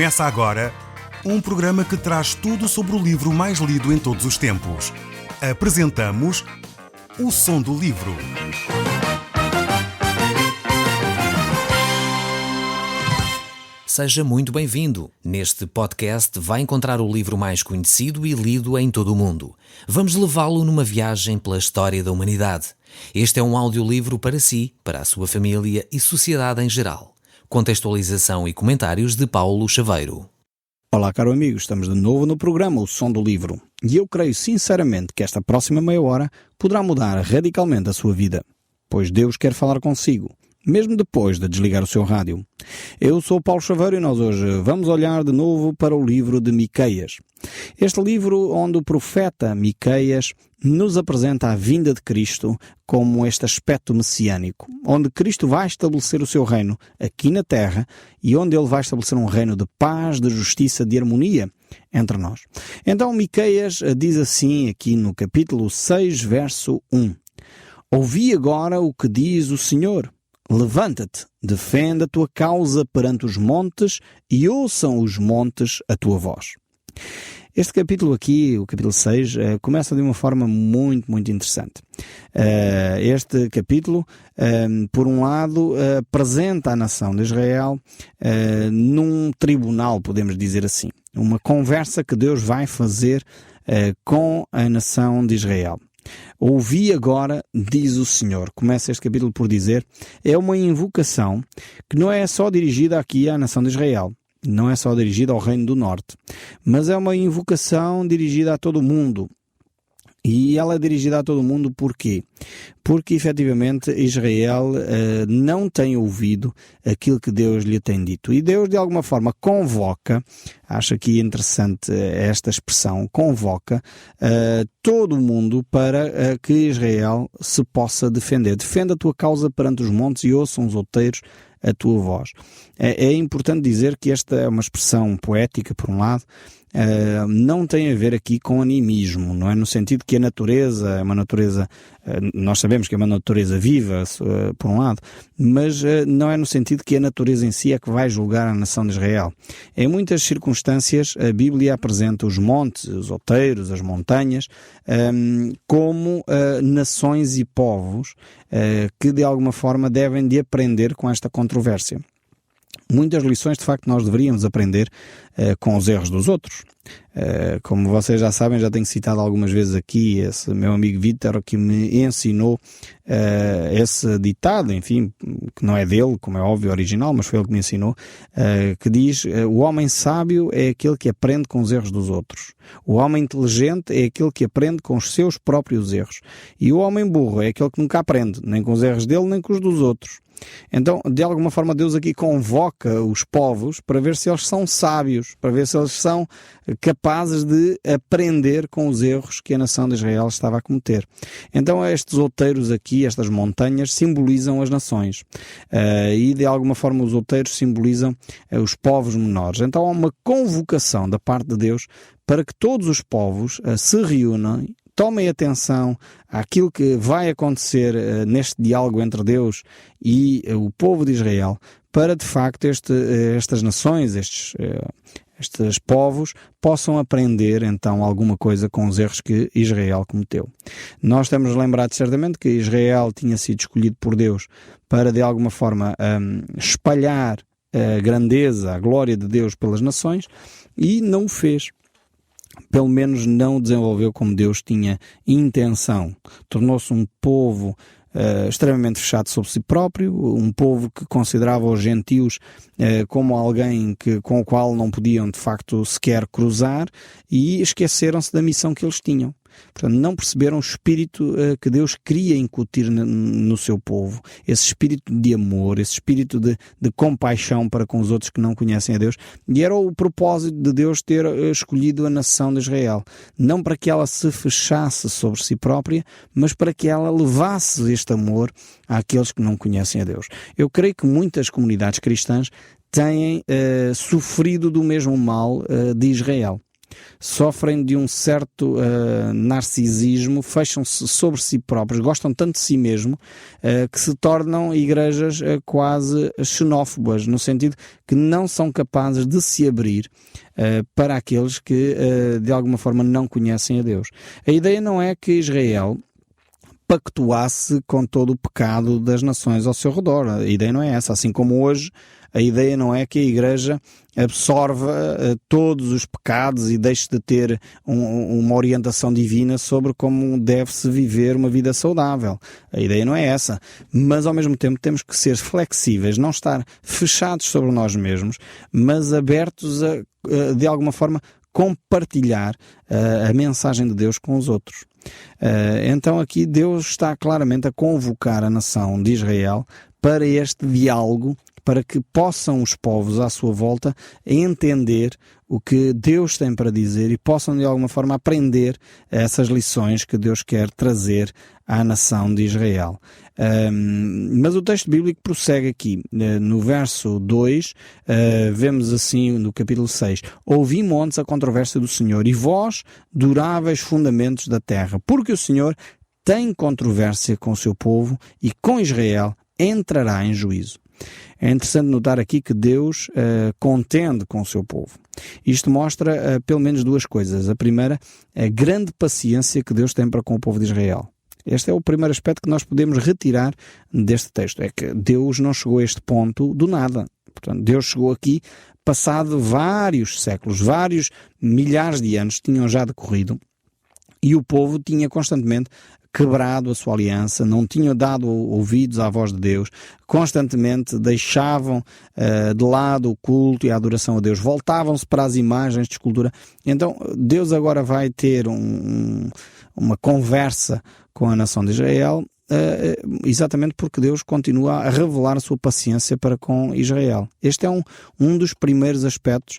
Começa agora um programa que traz tudo sobre o livro mais lido em todos os tempos. Apresentamos O Som do Livro. Seja muito bem-vindo. Neste podcast vai encontrar o livro mais conhecido e lido em todo o mundo. Vamos levá-lo numa viagem pela história da humanidade. Este é um audiolivro para si, para a sua família e sociedade em geral. Contextualização e comentários de Paulo Chaveiro. Olá, caro amigo, estamos de novo no programa O Som do Livro. E eu creio sinceramente que esta próxima meia hora poderá mudar radicalmente a sua vida, pois Deus quer falar consigo, mesmo depois de desligar o seu rádio. Eu sou Paulo Chaveiro e nós hoje vamos olhar de novo para o livro de Miqueias. Este livro onde o profeta Miqueias nos apresenta a vinda de Cristo como este aspecto messiânico, onde Cristo vai estabelecer o seu reino aqui na terra e onde ele vai estabelecer um reino de paz, de justiça, de harmonia entre nós. Então Miqueias diz assim aqui no capítulo 6, verso 1. Ouvi agora o que diz o Senhor. Levanta-te, defende a tua causa perante os montes e ouçam os montes a tua voz. Este capítulo aqui, o capítulo 6, começa de uma forma muito interessante. Este capítulo, por um lado, apresenta a nação de Israel num tribunal, podemos dizer assim. Uma conversa que Deus vai fazer com a nação de Israel. Ouvi agora, diz o Senhor. Começa este capítulo por dizer, é uma invocação que não é só dirigida aqui à nação de Israel, não é só dirigida ao Reino do Norte, mas é uma invocação dirigida a todo o mundo. E ela é dirigida a todo o mundo porquê? Porque efetivamente Israel não tem ouvido aquilo que Deus lhe tem dito. E Deus de alguma forma convoca, acho aqui interessante esta expressão, convoca todo o mundo para que Israel se possa defender. Defenda a tua causa perante os montes e ouçam os outeiros a tua voz. É importante dizer que esta é uma expressão poética, por um lado, não tem a ver aqui com animismo, não é? No sentido que a natureza é uma natureza, nós sabemos que é uma natureza viva, por um lado, mas não é no sentido que a natureza em si é que vai julgar a nação de Israel. Em muitas circunstâncias, a Bíblia apresenta os montes, os outeiros, as montanhas, como nações e povos que de alguma forma devem de aprender com esta controvérsia. Muitas lições, de facto, nós deveríamos aprender com os erros dos outros. Como vocês já sabem, já tenho citado algumas vezes aqui esse meu amigo Vítor que me ensinou esse ditado, enfim, que não é dele, como é óbvio, original, mas foi ele que me ensinou, que diz, o homem sábio é aquele que aprende com os erros dos outros. O homem inteligente é aquele que aprende com os seus próprios erros. E o homem burro é aquele que nunca aprende, nem com os erros dele, nem com os dos outros. Então, de alguma forma, Deus aqui convoca os povos para ver se eles são sábios, para ver se eles são capazes de aprender com os erros que a nação de Israel estava a cometer. Então, estes outeiros aqui, estas montanhas, simbolizam as nações. E, de alguma forma, os outeiros simbolizam os povos menores. Então, há uma convocação da parte de Deus para que todos os povos se reúnam, tomem atenção àquilo que vai acontecer neste diálogo entre Deus e o povo de Israel, para de facto estas nações, estes povos, possam aprender então alguma coisa com os erros que Israel cometeu. Nós temos lembrado certamente que Israel tinha sido escolhido por Deus para de alguma forma espalhar a grandeza, a glória de Deus pelas nações, e não o fez. Pelo menos não desenvolveu como Deus tinha intenção. Tornou-se um povo extremamente fechado sobre si próprio, um povo que considerava os gentios como alguém com o qual não podiam de facto sequer cruzar, e esqueceram-se da missão que eles tinham. Portanto, não perceberam o espírito que Deus queria incutir no seu povo, esse espírito de amor, esse espírito de compaixão para com os outros que não conhecem a Deus. E era o propósito de Deus ter escolhido a nação de Israel, não para que ela se fechasse sobre si própria, mas para que ela levasse este amor àqueles que não conhecem a Deus. Eu creio que muitas comunidades cristãs têm sofrido do mesmo mal de Israel. sofrem de um certo narcisismo, fecham-se sobre si próprios, gostam tanto de si mesmo, que se tornam igrejas quase xenófobas, no sentido que não são capazes de se abrir para aqueles que de alguma forma não conhecem a Deus. A ideia não é que Israel pactuasse com todo o pecado das nações ao seu redor. A ideia não é essa. Assim como hoje, a ideia não é que a Igreja absorva todos os pecados e deixe de ter uma orientação divina sobre como deve-se viver uma vida saudável. A ideia não é essa. Mas, ao mesmo tempo, temos que ser flexíveis, não estar fechados sobre nós mesmos, mas abertos a, de alguma forma, compartilhar a mensagem de Deus com os outros. Então aqui Deus está claramente a convocar a nação de Israel para este diálogo, para que possam os povos à sua volta entender o que Deus tem para dizer e possam de alguma forma aprender essas lições que Deus quer trazer à nação de Israel. Mas o texto bíblico prossegue aqui. No verso 2, vemos assim no capítulo 6: Ouvi montes a controvérsia do Senhor, e vós, duráveis fundamentos da terra, porque o Senhor tem controvérsia com o seu povo e com Israel entrará em juízo. É interessante notar aqui que Deus contende com o seu povo. Isto mostra pelo menos duas coisas. A primeira, a grande paciência que Deus tem para com o povo de Israel. Este é o primeiro aspecto que nós podemos retirar deste texto. É que Deus não chegou a este ponto do nada. Portanto, Deus chegou aqui passado vários séculos, vários milhares de anos tinham já decorrido, e o povo tinha constantemente quebrado a sua aliança, não tinham dado ouvidos à voz de Deus, constantemente deixavam de lado o culto e a adoração a Deus, voltavam-se para as imagens de escultura. Então Deus agora vai ter uma conversa com a nação de Israel, exatamente porque Deus continua a revelar a sua paciência para com Israel. Este é um dos primeiros aspectos,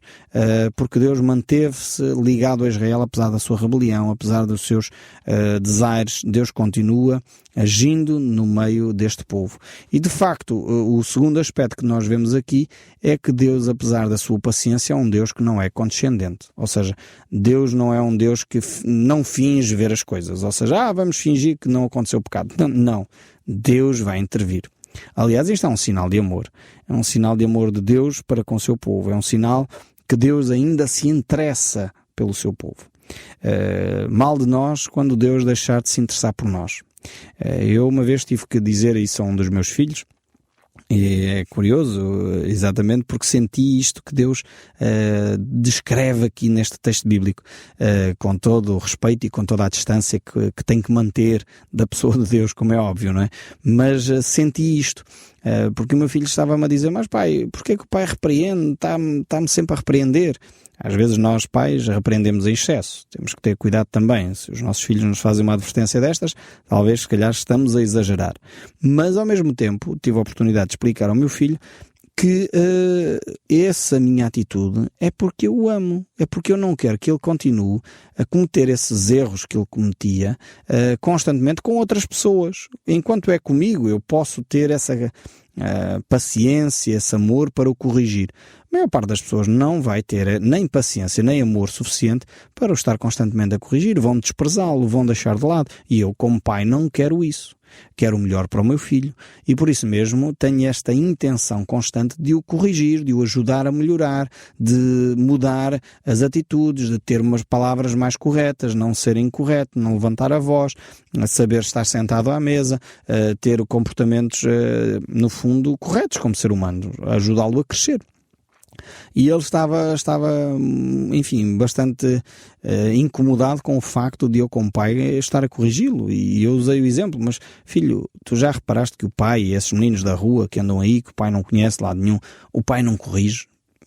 porque Deus manteve-se ligado a Israel apesar da sua rebelião, apesar dos seus desaires. Deus continua agindo no meio deste povo. E de facto, o segundo aspecto que nós vemos aqui é que Deus, apesar da sua paciência, é um Deus que não é condescendente. Ou seja, Deus não é um Deus que não finge ver as coisas. Ou seja, vamos fingir que não aconteceu o pecado. Não. Deus vai intervir. Aliás, isto é um sinal de amor. É um sinal de amor de Deus para com o seu povo. É um sinal que Deus ainda se interessa pelo seu povo. Mal de nós quando Deus deixar de se interessar por nós. Eu uma vez tive que dizer isso a um dos meus filhos, e é curioso, exatamente porque senti isto que Deus descreve aqui neste texto bíblico, com todo o respeito e com toda a distância que tem que manter da pessoa de Deus, como é óbvio, não é? Mas senti isto, porque o meu filho estava-me a dizer: mas pai, porquê que o pai repreende? Está-me sempre a repreender. Às vezes nós, pais, repreendemos em excesso. Temos que ter cuidado também. Se os nossos filhos nos fazem uma advertência destas, talvez, se calhar, estamos a exagerar. Mas, ao mesmo tempo, tive a oportunidade de explicar ao meu filho que essa minha atitude é porque eu o amo. É porque eu não quero que ele continue a cometer esses erros que ele cometia constantemente com outras pessoas. Enquanto é comigo, eu posso ter essa paciência, esse amor para o corrigir. A maior parte das pessoas não vai ter nem paciência nem amor suficiente para o estar constantemente a corrigir. Vão desprezá-lo, vão deixar de lado. E eu, como pai, não quero isso. Quero o melhor para o meu filho e por isso mesmo tenho esta intenção constante de o corrigir, de o ajudar a melhorar, de mudar as atitudes, de ter umas palavras mais corretas, não ser incorreto, não levantar a voz, saber estar sentado à mesa, ter comportamentos, no fundo, corretos como ser humano, ajudá-lo a crescer. E ele estava, enfim, bastante incomodado com o facto de eu, como pai, estar a corrigi-lo. E eu usei o exemplo: mas filho, tu já reparaste que o pai e esses meninos da rua que andam aí, que o pai não conhece de lado nenhum, o pai não corrige?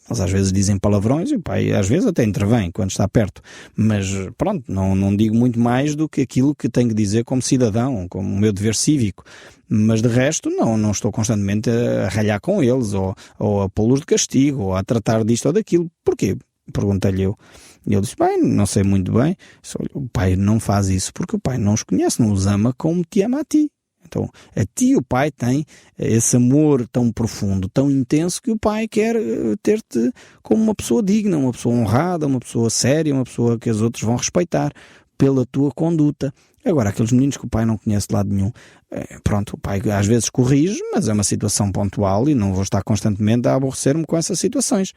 Eles às vezes dizem palavrões e o pai às vezes até intervém quando está perto. Mas pronto, não digo muito mais do que aquilo que tenho que dizer como cidadão, como o meu dever cívico. Mas de resto não estou constantemente a ralhar com eles ou a pô-los de castigo ou a tratar disto ou daquilo. Porquê? Perguntei-lhe eu. E ele disse: bem, não sei muito bem. O pai não faz isso porque o pai não os conhece, não os ama como te ama a ti. Então, a ti o pai tem esse amor tão profundo, tão intenso, que o pai quer ter-te como uma pessoa digna, uma pessoa honrada, uma pessoa séria, uma pessoa que os outros vão respeitar pela tua conduta. Agora, aqueles meninos que o pai não conhece de lado nenhum, pronto, o pai às vezes corrige, mas é uma situação pontual e não vou estar constantemente a aborrecer-me com essas situações.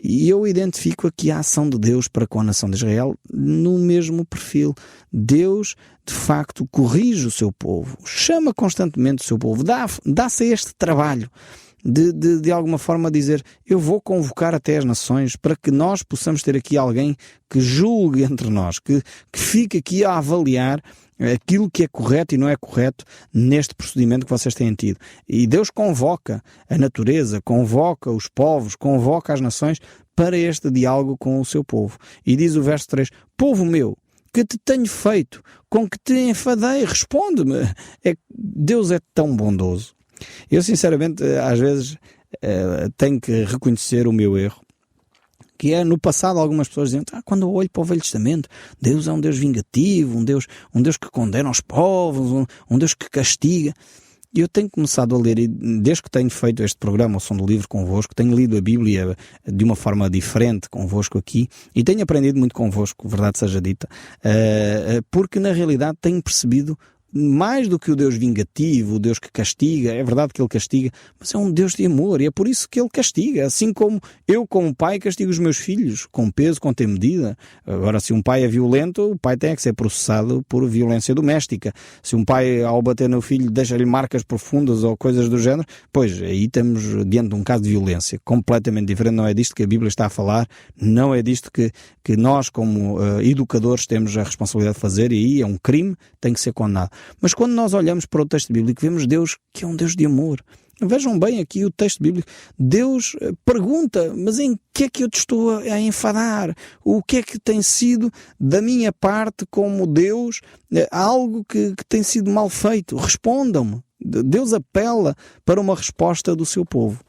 E eu identifico aqui a ação de Deus para com a nação de Israel no mesmo perfil. Deus, de facto, corrige o seu povo, chama constantemente o seu povo, dá-se este trabalho de alguma forma dizer: eu vou convocar até as nações para que nós possamos ter aqui alguém que julgue entre nós, que fique aqui a avaliar aquilo que é correto e não é correto neste procedimento que vocês têm tido. E Deus convoca a natureza, convoca os povos, convoca as nações para este diálogo com o seu povo. E diz o verso 3: povo meu, que te tenho feito, com que te enfadei, responde-me. Deus é tão bondoso. Eu sinceramente às vezes tenho que reconhecer o meu erro, que é no passado algumas pessoas dizem: quando eu olho para o Velho Testamento, Deus é um Deus vingativo, um Deus que condena os povos, um Deus que castiga. E eu tenho começado a ler, e desde que tenho feito este programa, o Som do Livro, convosco, tenho lido a Bíblia de uma forma diferente convosco aqui, e tenho aprendido muito convosco, verdade seja dita, porque na realidade tenho percebido mais do que o Deus vingativo, o Deus que castiga. É verdade que Ele castiga, mas é um Deus de amor, e é por isso que Ele castiga, assim como eu, como pai, castigo os meus filhos, com peso, com medida. Agora, se um pai é violento, o pai tem que ser processado por violência doméstica. Se um pai, ao bater no filho, deixa-lhe marcas profundas ou coisas do género, pois aí estamos diante de um caso de violência completamente diferente. Não é disto que a Bíblia está a falar, não é disto que nós, como educadores, temos a responsabilidade de fazer, e aí é um crime, tem que ser condenado. Mas quando nós olhamos para o texto bíblico, vemos Deus que é um Deus de amor. Vejam bem aqui o texto bíblico. Deus pergunta: mas em que é que eu te estou a enfadar? O que é que tem sido da minha parte como Deus algo que tem sido mal feito? Respondam-me. Deus apela para uma resposta do seu povo.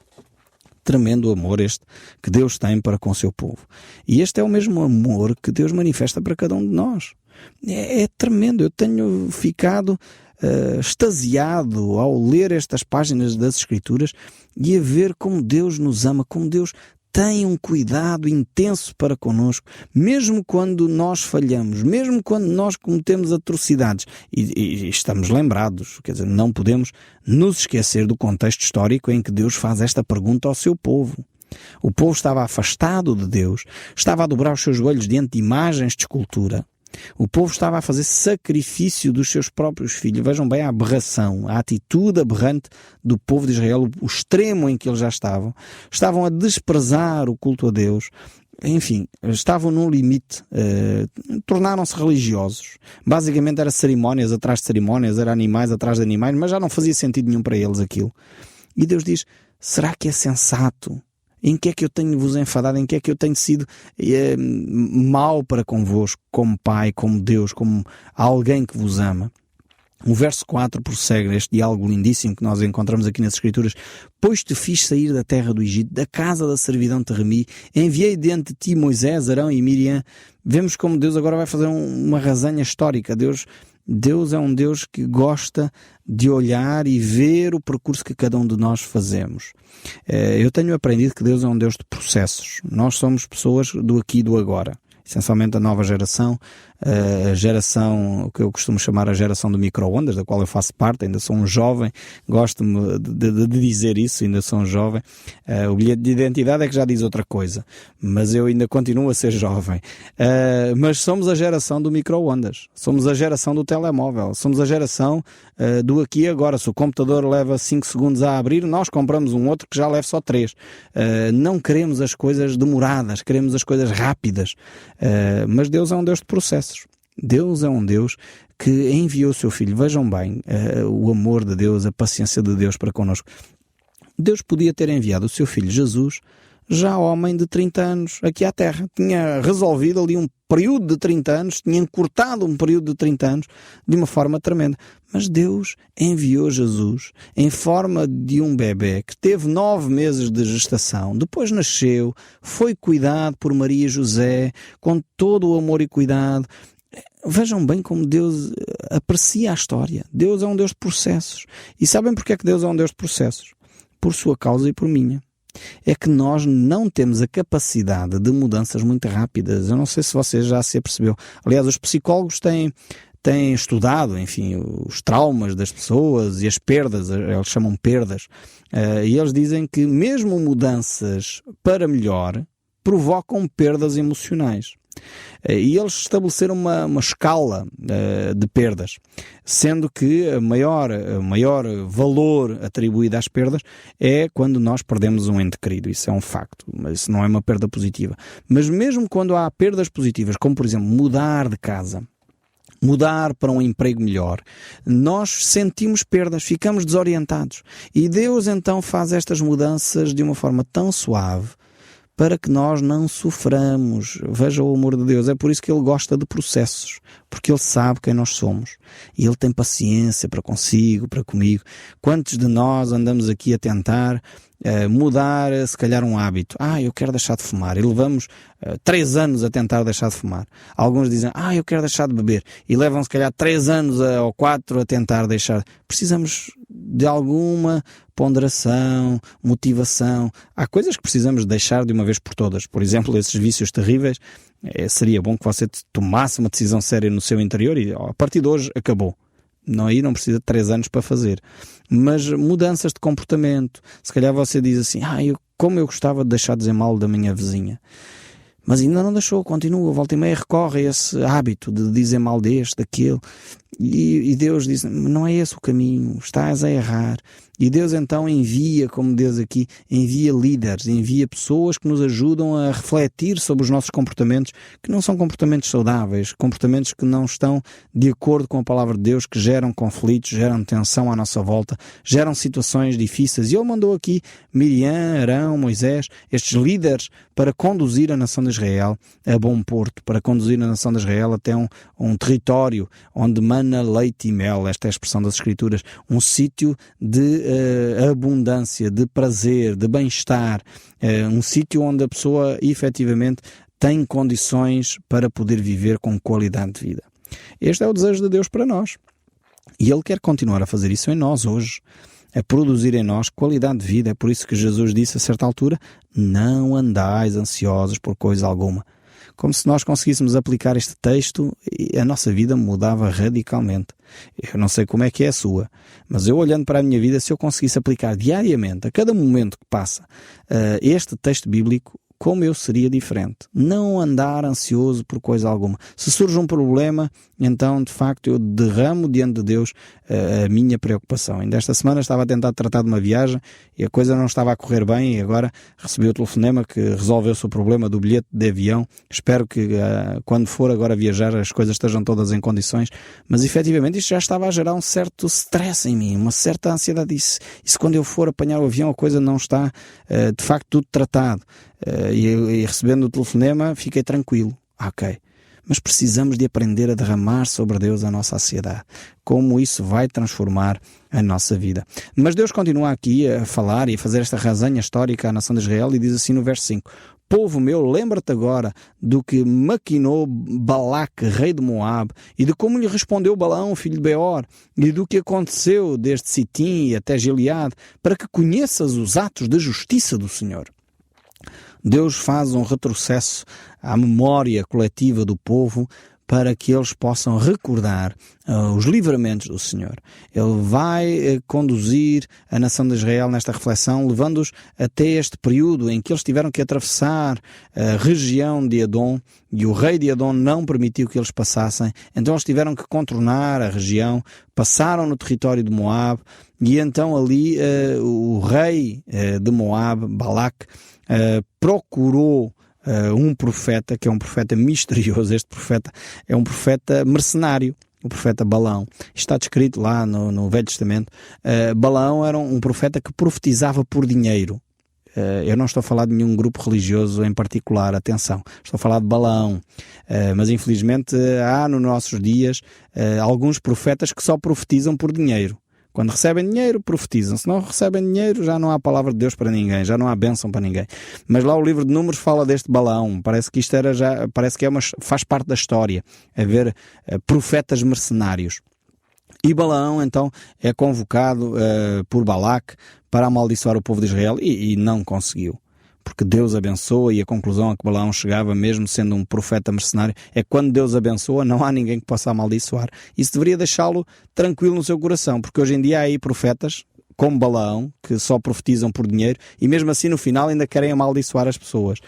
Tremendo amor este que Deus tem para com o seu povo. E este é o mesmo amor que Deus manifesta para cada um de nós. É tremendo. Eu tenho ficado extasiado ao ler estas páginas das Escrituras e a ver como Deus nos ama, como Deus tem um cuidado intenso para connosco, mesmo quando nós falhamos, mesmo quando nós cometemos atrocidades. E estamos lembrados, quer dizer, não podemos nos esquecer do contexto histórico em que Deus faz esta pergunta ao seu povo. O povo estava afastado de Deus, estava a dobrar os seus joelhos diante de imagens de escultura. O povo estava a fazer sacrifício dos seus próprios filhos. Vejam bem a aberração, a atitude aberrante do povo de Israel, o extremo em que eles já estavam. Estavam a desprezar o culto a Deus. Enfim, estavam num limite, tornaram-se religiosos. Basicamente era cerimónias atrás de cerimónias, era animais atrás de animais, mas já não fazia sentido nenhum para eles aquilo. E Deus diz: será que é sensato? Em que é que eu tenho-vos enfadado? Em que é que eu tenho sido mau para convosco, como pai, como Deus, como alguém que vos ama? O verso 4 prossegue este diálogo lindíssimo que nós encontramos aqui nas Escrituras. Pois te fiz sair da terra do Egito, da casa da servidão te remi, enviei diante de ti Moisés, Arão e Miriam. Vemos como Deus agora vai fazer uma resenha histórica. Deus é um Deus que gosta de olhar e ver o percurso que cada um de nós fazemos. Eu tenho aprendido que Deus é um Deus de processos. Nós somos pessoas do aqui e do agora. Essencialmente a nova geração, a geração, o que eu costumo chamar a geração do micro-ondas, da qual eu faço parte. Ainda sou um jovem, gosto-me de dizer isso, ainda sou um jovem. O bilhete de identidade é que já diz outra coisa, mas eu ainda continuo a ser jovem. Mas somos a geração do micro-ondas, somos a geração do telemóvel, somos a geração do aqui e agora. Se o computador leva 5 segundos a abrir, nós compramos um outro que já leva só 3. Não queremos as coisas demoradas, queremos as coisas rápidas. Mas Deus é um Deus de processos. Deus é um Deus que enviou o seu Filho. Vejam bem o amor de Deus, a paciência de Deus para connosco. Deus podia ter enviado o seu Filho Jesus, já homem de 30 anos, aqui à Terra. Tinha resolvido ali um período de 30 anos, tinha encurtado um período de 30 anos de uma forma tremenda. Mas Deus enviou Jesus em forma de um bebê que teve 9 meses de gestação, depois nasceu, foi cuidado por Maria e José, com todo o amor e cuidado, Vejam bem como Deus aprecia a história. Deus é um Deus de processos. E sabem porque é que Deus é um Deus de processos? Por sua causa e por minha. É que nós não temos a capacidade de mudanças muito rápidas. Eu não sei se você já se apercebeu. Aliás, os psicólogos têm estudado, enfim, os traumas das pessoas e as perdas, eles chamam perdas, e eles dizem que mesmo mudanças para melhor provocam perdas emocionais. E eles estabeleceram uma escala de perdas, sendo que o maior valor atribuído às perdas é quando nós perdemos um ente querido. Isso é um facto, mas isso não é uma perda positiva. Mas mesmo quando há perdas positivas, como por exemplo mudar de casa, mudar para um emprego melhor, nós sentimos perdas, ficamos desorientados. E Deus então faz estas mudanças de uma forma tão suave para que nós não soframos. Veja o amor de Deus. É por isso que Ele gosta de processos, porque Ele sabe quem nós somos. E Ele tem paciência para consigo, para comigo. Quantos de nós andamos aqui a tentar mudar, se calhar, um hábito? Eu quero deixar de fumar. E levamos 3 anos a tentar deixar de fumar. Alguns dizem, eu quero deixar de beber. E levam, se calhar, 3 anos ou 4 a tentar deixar. Precisamos de alguma ponderação, motivação. Há coisas que precisamos deixar de uma vez por todas. Por exemplo, esses vícios terríveis. Seria bom que você tomasse uma decisão séria no seu interior e a partir de hoje acabou. Aí não precisa de 3 anos para fazer. Mas mudanças de comportamento. Se calhar você diz assim, como eu gostava de deixar de dizer mal da minha vizinha. Mas ainda não deixou, continua, volta e meia recorre a esse hábito de dizer mal deste, daquele. E Deus diz, não é esse o caminho, estás a errar. E Deus então envia, como Deus aqui, envia líderes, envia pessoas que nos ajudam a refletir sobre os nossos comportamentos, que não são comportamentos saudáveis, comportamentos que não estão de acordo com a palavra de Deus, que geram conflitos, geram tensão à nossa volta, geram situações difíceis. E Ele mandou aqui Miriam, Arão, Moisés, estes líderes, para conduzir a nação de Israel a bom porto, para conduzir a nação de Israel até um território onde mana leite e mel, esta é a expressão das Escrituras, um sítio de abundância, de prazer, de bem-estar, um sítio onde a pessoa efetivamente tem condições para poder viver com qualidade de vida. Este é o desejo de Deus para nós. E Ele quer continuar a fazer isso em nós hoje, a produzir em nós qualidade de vida. É por isso que Jesus disse a certa altura, não andais ansiosos por coisa alguma. Como se nós conseguíssemos aplicar este texto, a nossa vida mudava radicalmente. Eu não sei como é que é a sua, mas eu olhando para a minha vida, se eu conseguisse aplicar diariamente, a cada momento que passa, este texto bíblico, como eu seria diferente. Não andar ansioso por coisa alguma. Se surge um problema, então, de facto, eu derramo diante de Deus a minha preocupação. Ainda esta semana estava a tentar tratar de uma viagem e a coisa não estava a correr bem e agora recebi o telefonema que resolveu-se o problema do bilhete de avião. Espero que quando for agora viajar as coisas estejam todas em condições. Mas, efetivamente, isto já estava a gerar um certo stress em mim, uma certa ansiedade. E se quando eu for apanhar o avião a coisa não está, de facto, tudo tratado? E recebendo o telefonema fiquei tranquilo. Ok. Mas precisamos de aprender a derramar sobre Deus a nossa ansiedade. Como isso vai transformar a nossa vida. Mas Deus continua aqui a falar e a fazer esta resenha histórica à nação de Israel e diz assim no verso 5. Povo meu, lembra-te agora do que maquinou Balaque, rei de Moabe, e de como lhe respondeu Balaão, filho de Beor, e do que aconteceu desde Sitim até Gileade, para que conheças os atos de justiça do Senhor. Deus faz um retrocesso à memória coletiva do povo para que eles possam recordar os livramentos do Senhor. Ele vai conduzir a nação de Israel nesta reflexão, levando-os até este período em que eles tiveram que atravessar a região de Edom e o rei de Edom não permitiu que eles passassem. Então eles tiveram que contornar a região, passaram no território de Moabe e então ali o rei de Moabe, Balaque, procurou um profeta, que é um profeta misterioso. Este profeta é um profeta mercenário, o profeta Balaão. Está descrito lá no Velho Testamento. Balaão era um profeta que profetizava por dinheiro. Eu não estou a falar de nenhum grupo religioso em particular, atenção, estou a falar de Balaão. Mas infelizmente há nos nossos dias alguns profetas que só profetizam por dinheiro. Quando recebem dinheiro, profetizam. Se não recebem dinheiro, já não há palavra de Deus para ninguém, já não há bênção para ninguém. Mas lá o livro de Números fala deste Balaão. Parece que isto parece que faz parte da história. Haver profetas mercenários. E Balaão, então, é convocado por Balaque para amaldiçoar o povo de Israel e não conseguiu. Porque Deus abençoa, e a conclusão a que Balaão chegava, mesmo sendo um profeta mercenário, é que quando Deus abençoa, não há ninguém que possa amaldiçoar. Isso deveria deixá-lo tranquilo no seu coração, porque hoje em dia há aí profetas, como Balaão, que só profetizam por dinheiro, e mesmo assim no final ainda querem amaldiçoar as pessoas.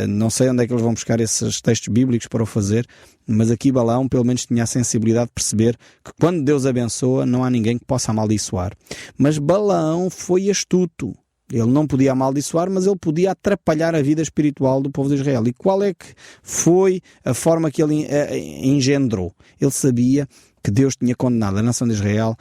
Não sei onde é que eles vão buscar esses textos bíblicos para o fazer, mas aqui Balaão pelo menos tinha a sensibilidade de perceber que quando Deus abençoa, não há ninguém que possa amaldiçoar. Mas Balaão foi astuto. Ele não podia amaldiçoar, mas ele podia atrapalhar a vida espiritual do povo de Israel. E qual é que foi a forma que ele engendrou? Ele sabia que Deus tinha condenado a nação de Israel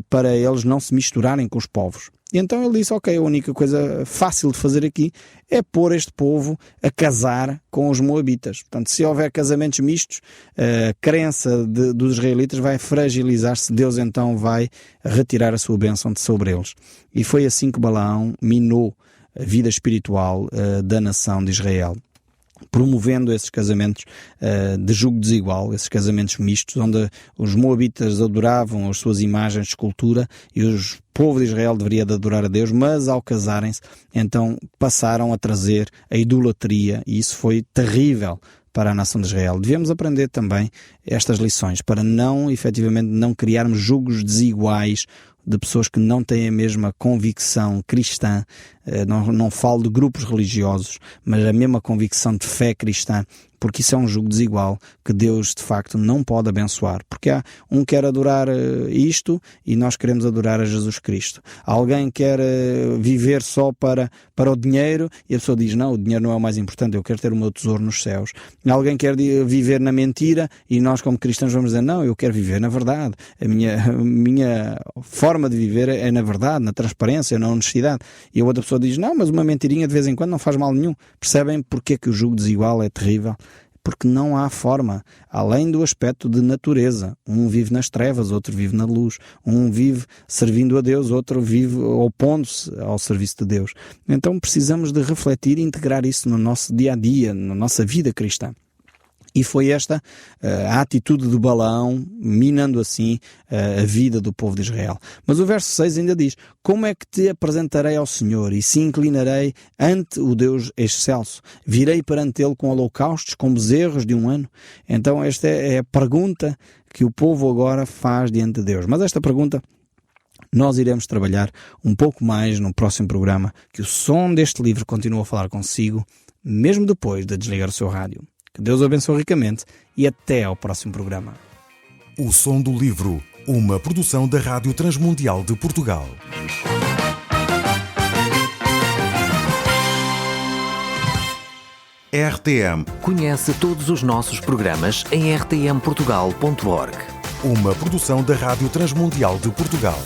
para eles não se misturarem com os povos. E então ele disse, ok, a única coisa fácil de fazer aqui é pôr este povo a casar com os moabitas. Portanto, se houver casamentos mistos, a crença dos israelitas vai fragilizar-se. Deus então vai retirar a sua bênção de sobre eles. E foi assim que Balaão minou a vida espiritual da nação de Israel, promovendo esses casamentos de jugo desigual, esses casamentos mistos, onde os moabitas adoravam as suas imagens de escultura e o povo de Israel deveria de adorar a Deus, mas ao casarem-se, então passaram a trazer a idolatria, e isso foi terrível para a nação de Israel. Devemos aprender também estas lições para efetivamente não criarmos jugos desiguais de pessoas que não têm a mesma convicção cristã. Não falo de grupos religiosos, mas a mesma convicção de fé cristã, porque isso é um jugo desigual que Deus de facto não pode abençoar, porque há um que quer adorar isto e nós queremos adorar a Jesus Cristo. Alguém quer viver só para o dinheiro e a pessoa diz, não, o dinheiro não é o mais importante, eu quero ter o meu tesouro nos céus. Alguém quer viver na mentira e nós como cristãos vamos dizer, não, eu quero viver na verdade. A minha forma de viver é na verdade, na transparência, na honestidade. E a outra pessoa diz, não, mas uma mentirinha de vez em quando não faz mal nenhum. Percebem porque é que o jugo desigual é terrível? Porque não há forma, além do aspecto de natureza. Um vive nas trevas, outro vive na luz. Um vive servindo a Deus, outro vive opondo-se ao serviço de Deus. Então precisamos de refletir e integrar isso no nosso dia-a-dia, na nossa vida cristã. E foi esta a atitude de Balaão, minando assim a vida do povo de Israel. Mas o verso 6 ainda diz, como é que te apresentarei ao Senhor e se inclinarei ante o Deus excelso? Virei perante ele com holocaustos, com bezerros de um ano? Então esta é a pergunta que o povo agora faz diante de Deus. Mas esta pergunta nós iremos trabalhar um pouco mais no próximo programa, que o som deste livro continua a falar consigo, mesmo depois de desligar o seu rádio. Que Deus o abençoe ricamente e até ao próximo programa. O Som do Livro, uma produção da Rádio Transmundial de Portugal. RTM. Conhece todos os nossos programas em rtmportugal.org. Uma produção da Rádio Transmundial de Portugal.